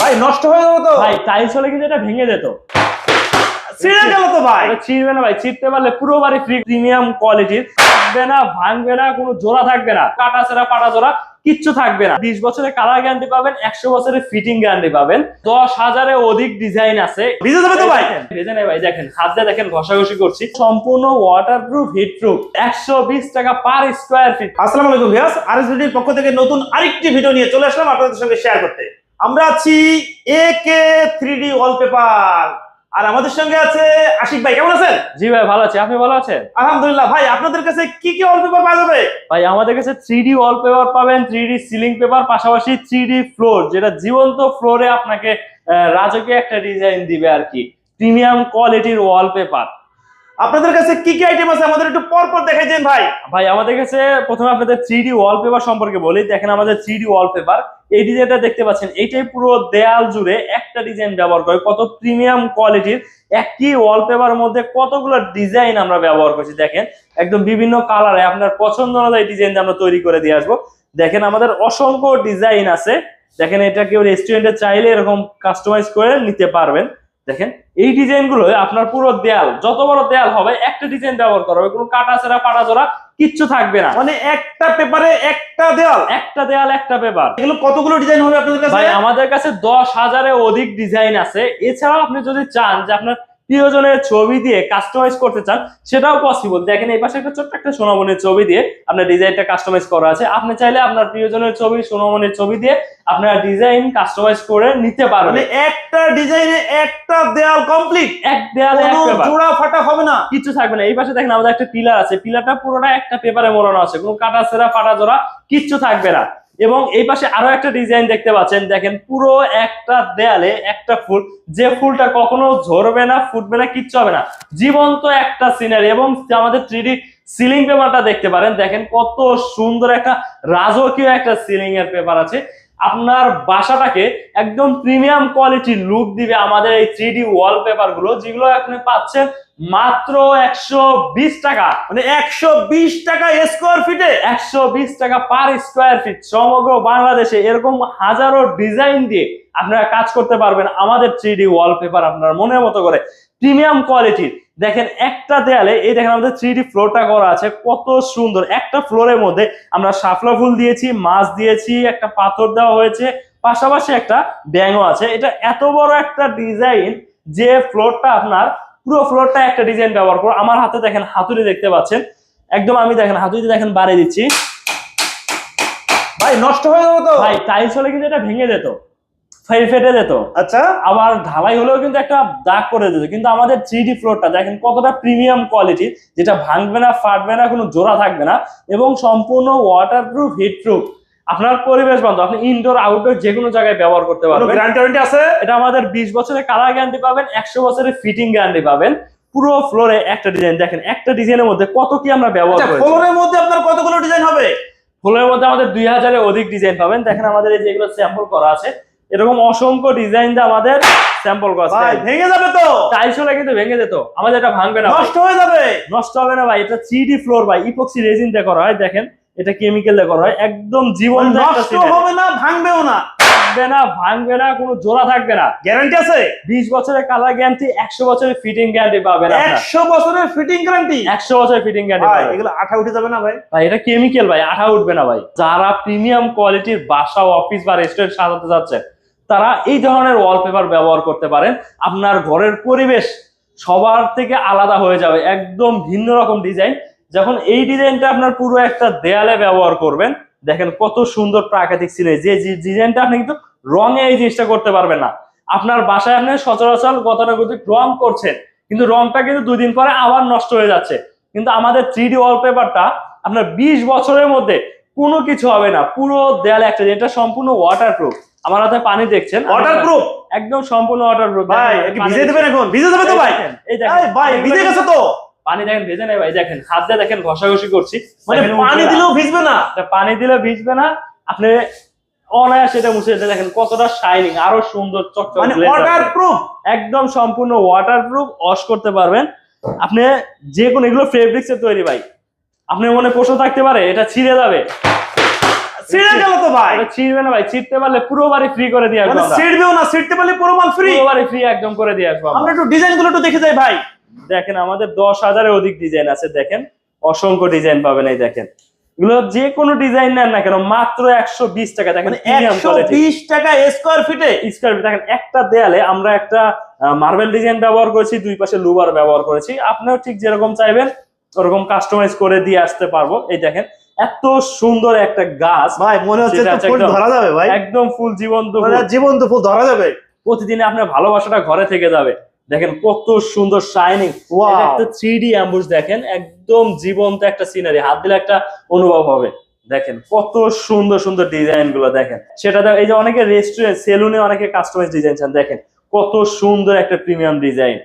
ভাই নষ্ট হয়ে যাবে তো ভাই টাইলস হলে কিন্তু এটা ভেঙে যেত। ছিঁড়ে গেল তো ভাই। এটা ছিঁড়বে না ভাই, ছিঁড়তে পারলে পুরো বাড়ি ফ্রি, প্রিমিয়াম কোয়ালিটির, থাকবে না, ভাঙবে না, কোনো জোড়া থাকবে না, কাটা ছেঁড়া ফাটা জোড়া কিচ্ছু থাকবে না। 20 বছরের কালার গ্যারান্টি পাবেন, 100 বছরের ফিটিং গ্যারান্টি পাবেন, 10,000 অধিক ডিজাইন আছে। ভিজে যাবে তো ভাই? ভেজে নেই ভাই, দেখেন হাত দিয়ে দেখেন ঘষাঘষি করছি, সম্পূর্ণ ওয়াটারপ্রুফ হিটপ্রুফ, 120 টাকা পার স্কয়ার ফিট। আসসালামু আলাইকুম ভিউয়ার্স, আরএসভিডির পক্ষ থেকে নতুন আরেকটি ভিডিও নিয়ে চলে আসলাম আপনাদের সঙ্গে শেয়ার করতে। আমরা আছি একে 3D ওয়ালপেপার, আর আমাদের সঙ্গে আছে আশিক ভাই। কেমন আছেন? জি ভাই ভালো আছি, আপনি ভালো আছেন? আলহামদুলিল্লাহ। ভাই আপনাদের কাছে কি কি ওয়ালপেপার পাওয়া যাবে? ভাই আমাদের কাছে 3D ওয়ালপেপার পাবেন, 3D সিলিং পেপার, পাশাপাশি 3D ফ্লোর, যেটা জীবন্ত ফ্লোরে আপনাকে রাজকীয় একটা ডিজাইন দিবে আর কি, প্রিমিয়াম কোয়ালিটির ওয়ালপেপার। আপনাদের কাছে কি কি আইটেম আছে আমাদের একটু পর পর দেখাই দেন ভাই। ভাই আমাদের কাছে প্রথমে আপনাদের 3D ওয়ালপেপার সম্পর্কে বলি। দেখেন আমাদের 3D ওয়ালপেপার, এই ডিজাইনটা দেখতে পাচ্ছেন, এইটাই পুরো দেয়াল জুড়ে একটা ডিজাইন ব্যবহার করে, কত প্রিমিয়াম কোয়ালিটির একই ওয়ালপেপার মধ্যে কতগুলো ডিজাইন আমরা ব্যবহার করছি। দেখেন একদম বিভিন্ন কালারে আপনার পছন্দ অনুযায়ী ডিজাইন আমরা তৈরি করে দিয়ে আসবো। দেখেন আমাদের অসংখ্য ডিজাইন আছে। দেখেন এটা কেউ রেস্টুরেন্টে চাইলে এরকম কাস্টমাইজ করে নিতে পারবেন। দেখেন এই ডিজাইন গুলো আপনার পুরো দেয়াল, যত বড় দেয়াল হবে একটা ডিজাইন ব্যবহার করা হবে, কোনো কাটা ছেঁড়া ফাটা জোড়া কিচ্ছু থাকবে না। মানে একটা পেপারে একটা দেয়াল, একটা দেয়াল একটা পেপার। এগুলো কতগুলো ডিজাইন হবে আপনাদের কাছে? ভাই আমাদের কাছে 10,000 অধিক ডিজাইন আছে। এছাড়াও আপনি যদি চান যে আপনার প্রিয়জনের ছবি দিয়ে কাস্টমাইজ করতে চান, সেটাও পসিবল। দেখেন এই পাশে একটা ছোট্ট একটা সোনামণির ছবি দিয়ে আপনার ডিজাইনটা কাস্টমাইজ করা আছে। আপনি চাইলে আপনার প্রিয়জনের ছবি, সোনামণির ছবি দিয়ে আপনার ডিজাইন কাস্টমাইজ করে নিতে পারবেন। মানে একটা ডিজাইনে একটা দেয়াল কমপ্লিট, এক দেয়ালে এক পেপার, জোড়া ফাটা হবে না, কিছু থাকবে না। এই পাশে দেখেন আমাদের একটা পিলার আছে, পিলারটা পুরোটা একটা পেপারে মোড়ানো আছে, কোনো কাটা ছেঁড়া ফাটা জোড়া কিচ্ছু থাকবে না। এবং এই পাশে আরো একটা ডিজাইন দেখতে পাচ্ছেন, দেখেন পুরো একটা দেয়ালে একটা ফুল, যে ফুলটা কখনো ঝরবে না, ফুটবে না, কিচ্ছু হবে না, জীবন্ত একটা সিনারি। এবং আমাদের 3D সিলিং পেপারটা দেখতে পারেন, দেখেন কত সুন্দর একটা রাজকীয় একটা সিলিং এর পেপার আছে। আপনার বাসাটাকে একদম প্রিমিয়াম কোয়ালিটির লুক দিবে আমাদের এই 3D ওয়ালপেপার গুলো, যেগুলো আপনি পাচ্ছেন মাত্র 120 টাকা। মানে 120 টাকা স্কয়ার ফিটে, 120 টাকা পার স্কয়ার ফিট। সমগ্র বাংলাদেশে এরকম হাজারো ডিজাইন দিয়ে আপনারা কাজ করতে পারবেন আমাদের 3D ওয়ালপেপার আপনার মনের মতো করে, প্রিমিয়াম কোয়ালিটির। দেখেন একটা দেয়ালে, এই দেখেন আমাদের 3D ফ্লোরটা করা আছে, কত সুন্দর। একটা ফ্লোরের মধ্যে আমরা শাপলা ফুল দিয়েছি, মাছ দিয়েছি, একটা পাথর দেওয়া হয়েছে, পাশাপাশি একটা ব্যাঙও আছে। এটা এত বড় একটা ডিজাইন যে ফ্লোরটা আপনার, পুরো ফ্লোরটা একটা ডিজাইন ব্যবহার করো। আমার হাতে দেখেন হাতুড়ি দেখতে পাচ্ছেন, একদম আমি দেখেন হাতুড়িতে দেখেন বাড়িয়ে দিচ্ছি। ভাই নষ্ট হয়ে যাবে তো ভাই টাইলস হলে কিন্তু এটা ভেঙে যেত, ফেটে যেত। আচ্ছা, আবার ঢালাই হলেও কিন্তু একটা দাগ করে দিত। কিন্তু আমাদের 3D ফ্লোরটা দেখেন কতটা প্রিমিয়াম কোয়ালিটি, যেটা ভাঙবে না, ফাটবে না, কোনো জোড়া থাকবে না, এবং সম্পূর্ণ ওয়াটারপ্রুফ, হিটপ্রুফ। আপনার পরিবেশ বান্ধব, আপনি ইনডোর আউটডোর যে কোনো জায়গায় ব্যবহার করতে পারবেন। গ্যারান্টি আছে? এটা আমাদের 20 বছরের কালার গ্যারান্টি পাবেন, 100 বছরের ফিটিং গ্যারান্টি পাবেন। পুরো ফ্লোরে একটা ডিজাইন, দেখেন একটা ডিজাইনের মধ্যে কত কি আমরা ব্যবহার করি। ফ্লোরের মধ্যে আপনার কতগুলো ডিজাইন হবে? ফ্লোরের মধ্যে আমাদের 2000 অধিক ডিজাইন পাবেন। দেখেন আমাদের এই যেগুলো স্যাম্পল করা আছে, এরকম অসংখ্য ডিজাইন দিয়ে আমাদের স্যাম্পল করা আছে। ভাই ভেঙে যাবে তো? টাইলস হলে কিন্তু ভেঙে যেত, আমাদের এটা ভাঙবে না, নষ্ট হয়ে যাবে। নষ্ট হবে না ভাই। এটা 3D ফ্লোর ভাই, ইপক্সি রেজিন দিয়ে করা হয়। দেখেন এটা কেমিক্যাল দিয়ে করা হয়, একদম জীবন্ত একটা নষ্ট সিনারি। হবে না, ভাঙবেও না, থাকবে না, ভাঙবে না, কোনো জোড়া থাকবে না। গ্যারান্টি আছে? 20 বছরের কালার গ্যারান্টি, 100 বছরের ফিটিং গ্যারান্টি পাবেন। 100 বছরের ফিটিং গ্যারান্টি, 100 বছরের ফিটিং গ্যারান্টি ভাই পাবেন। এগুলো আঠা উঠে যাবে না ভাই? ভাই এটা কেমিক্যাল ভাই, আঠা উঠবে না ভাই। যারা প্রিমিয়াম কোয়ালিটির বাসা, অফিস বা রেস্টুরেন্ট সাজাতে যাচ্ছে, তারা এই ধরনের ওয়ালপেপার ব্যবহার করতে পারেন। আপনার ঘরের পরিবেশ সবার থেকে আলাদা হয়ে যাবে, একদম ভিন্ন রকম ডিজাইন। যখন এই ডিজাইনটা আপনার পুরো একটা দেয়ালে ব্যবহার করবেন, দেখেন কত সুন্দর প্রাকৃতিক সিনারি। যে ডিজাইনটা আপনি কিন্তু রঙে এই জিনিসটা করতে পারবেন না। আপনার বাসায় আপনি সচরাচর গতানুগতিক রং করছেন, কিন্তু রংটা কিন্তু 2 দিন পরে আবার নষ্ট হয়ে যাচ্ছে। কিন্তু আমাদের 3D ওয়ালপেপারটা আপনার 20 বছরের মধ্যে কোনো কিছু হবে না, পুরো দেয়ালে একটা, এটা সম্পূর্ণ ওয়াটারপ্রুফ। আমার হাতে পানি দেখছেন, ওয়াটারপ্রুফ, একদম সম্পূর্ণ ওয়াটারপ্রুফ। ভাই ভিজে দেবেন এখন? ভিজে যাবে তো ভাই? এই দেখেন ভাই ভিজে গেছে তো? পানি দেখেন ভেজে নেই ভাই, দেখেন হাত দিয়ে দেখেন ঘষাঘষি করছি, মানে পানি দিলেও ভিজবে না? পানি দিলে ভিজবে না, আপনি অনায়াসে এটা মুছে দিতে। দেখেন কতটা শাইনিং, আরো সুন্দর চকচক, মানে ওয়াটারপ্রুফ, একদম সম্পূর্ণ ওয়াটারপ্রুফ, ওয়াশ করতে পারবেন আপনি যে কোনো। এগুলো ফেব্রিক্স এর তৈরি ভাই, আপনার মনে প্রশ্ন থাকতে পারে এটা ছিঁড়ে যাবে, ছিঁড়ে গেল তো ভাই। এটা ছিঁড়বে না ভাই, ছিঁড়তে পারলে পুরো বাড়ি ফ্রি করে দিয়ে আসবো মানে আমরা। ছিঁড়বেও না, ছিঁড়তে পারলে পুরো মাল ফ্রি। পুরো বাড়ি ফ্রি একদম করে দিয়ে আসবো আমরা আমরা। একটু ডিজাইন গুলো একটু দেখে যাই ভাই। দেখেন আমাদের 10,000-এর অধিক ডিজাইন আছে, দেখেন অসংখ্য ডিজাইন পাবেন। এই দেখেন এগুলো যে কোনো ডিজাইন নেন না কেন মাত্র 120 টাকা। দেখেন মানে 120 টাকা স্কয়ার ফিটে। Square feet. দেখেন একটা দেয়ালে আমরা একটা মার্বেল ডিজাইন ব্যবহার করেছি, দুই পাশে লুবার ব্যবহার করেছি। আপনারা ঠিক যেরকম চাইবেন ওরকম কাস্টমাইজ করে দিয়ে আসতে পারবো। এই দেখেন এত সুন্দর একটা গাছ ভাই মনে হচ্ছে সেটা তো ফুল একদম- ধরা যাবে ভাই, একদম ফুল জীবন্ত ফুল। মানে জীবন্ত ফুল ধরা যাবে। প্রতিদিনে আপনার ভালোবাসাটা ঘরে থেকে যাবে। দেখেন কত সুন্দর শাইনিং। Wow! এটা একটা 3D অ্যাম্বুশ, দেখেন একদম জীবন্ত একটা সিনারি, হাত দিলে একটা অনুভব হবে। দেখেন কত সুন্দর সুন্দর ডিজাইন গুলো দেখেন। সেটা এই যে অনেকে রেস্টুরেন্ট সেলুনে অনেকে কাস্টমাইজ ডিজাইন চান, দেখেন কত সুন্দর একটা প্রিমিয়াম ডিজাইন।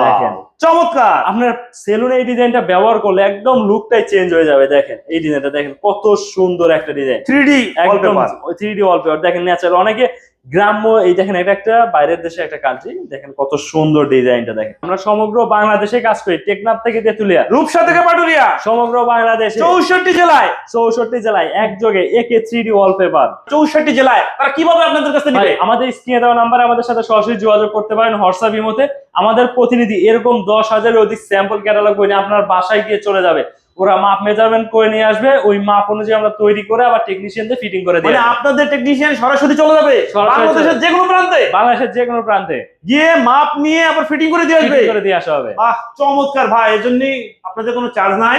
দেখেন চমৎকার। আপনার সেলুনে এই ডিজাইনটা ব্যবহার করলে একদম লুকটাই চেঞ্জ হয়ে যাবে। দেখেন এই ডিজাইনটা দেখেন কত সুন্দর একটা ডিজাইন, 3D একদম ওয়ালপেপার। 3D wallpaper. দেখেন ন্যাচারাল, অনেকে গ্রাম্য। এই দেখেন এটা একটা বাইরের দেশে একটা কান্ট্রি, দেখেন কত সুন্দর ডিজাইনটা। দেখেন আমরা সমগ্র বাংলাদেশে কাজ করি, টেকনাফ থেকে তেতুলিয়া, রূপসা থেকে পাটুরিয়া, সমগ্র বাংলাদেশে 64 জেলায়। 64 জেলায় একযোগে একে 3D ওয়ালপেপার। 64 জেলায় তারা কিভাবে আপনাদের কাছে ভাই নিবে? আমাদের স্ক্রিনে দেওয়া নাম্বারে আমাদের সাথে সরাসরি যোগাযোগ করতে পারেন হোয়াটসঅ্যাপ ইমোতে। আমাদের প্রতিনিধি এরকম 10,000-এর অধিক স্যাম্পল ক্যাটালগ বই নিয়ে আপনার বাসায় গিয়ে চলে যাবে। ওরা মাপ মেজারমেন্ট করে নিয়ে আসবে, ওই মাপ অনুযায়ী আমরা তৈরি করে আবার টেকনিশিয়ানদের ফিটিং করে দিই। মানে আপনাদের টেকনিশিয়ান সরাসরি চলে যাবে সরাসরি বাংলাদেশের যে কোনো প্রান্তে, বাংলাদেশের যে কোনো প্রান্তে গিয়ে মাপ নিয়ে আবার ফিটিং করে দিয়ে আসবে। ফিটিং করে দিয়ে আসা হবে। বাহ চমৎকার ভাই, এজন্যই আপনাদের কোনো চার্জ নাই।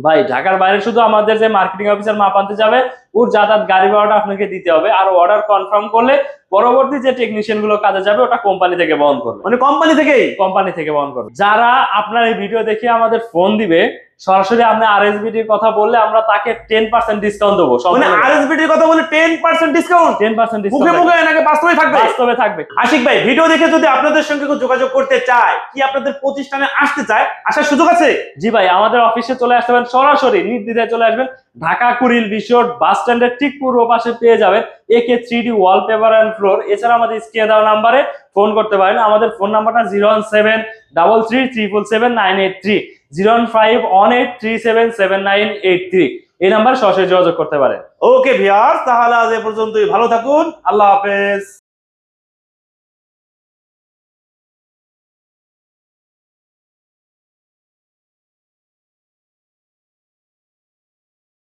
ভাই ঢাকার বাইরে শুধু আমাদের যে মার্কেটিং অফিসার মাপ আনতে যাবে ওর যাতায়াত গাড়ি ভাড়াটা আপনাকে দিতে হবে। আর অর্ডার কনফার্ম করলে পরবর্তী যে টেকনিশিয়ান গুলো কাজে যাবে ওটা কোম্পানি থেকে বহন করবে। মানে কোম্পানি থেকেই? কোম্পানি থেকে বহন করবে। যারা আপনার এই ভিডিও দেখে আমাদের ফোন দিবে, সরাসরি আপনি আরএসবিটির কথা বললে আমরা তাকে 10% ডিসকাউন্ট দেবো। মানে আরএসবিটির কথা বলে 10% ডিসকাউন্ট? 10% মুখে ডিসকাউন্ট মুখে নাকি বাস্তবে থাকবে? বাস্তবে থাকবে। আশিক ভাই ভিডিও দেখে যদি আপনাদের সঙ্গে কেউ যোগাযোগ করতে চায়, কি আপনাদের প্রতিষ্ঠানে আসতে চায়, আসার সুযোগ আছে? জি ভাই, আমাদের অফিসে চলে আসতে পারেন, সরাসরি নির্দ্বিধায় চলে আসবেন। ঢাকা কুড়িল বিশোর বাস স্ট্যান্ডের ঠিক পূর্ব পাশে পেয়ে যাবেন একে 3D ওয়ালপেপার অ্যান্ড ফ্লোর। এছাড়া আমাদের স্ক্রিনে দেওয়া নাম্বারে ফোন করতে পারেন। আমাদের ফোন নাম্বারটা 01733377983, 01518377983। এই নাম্বারে সরাসরি যোগাযোগ করতে পারেন। ওকে ভিউয়ার্স, তাহলে আজ এ পর্যন্তই। ভালো থাকুন, আল্লাহ হাফেজ।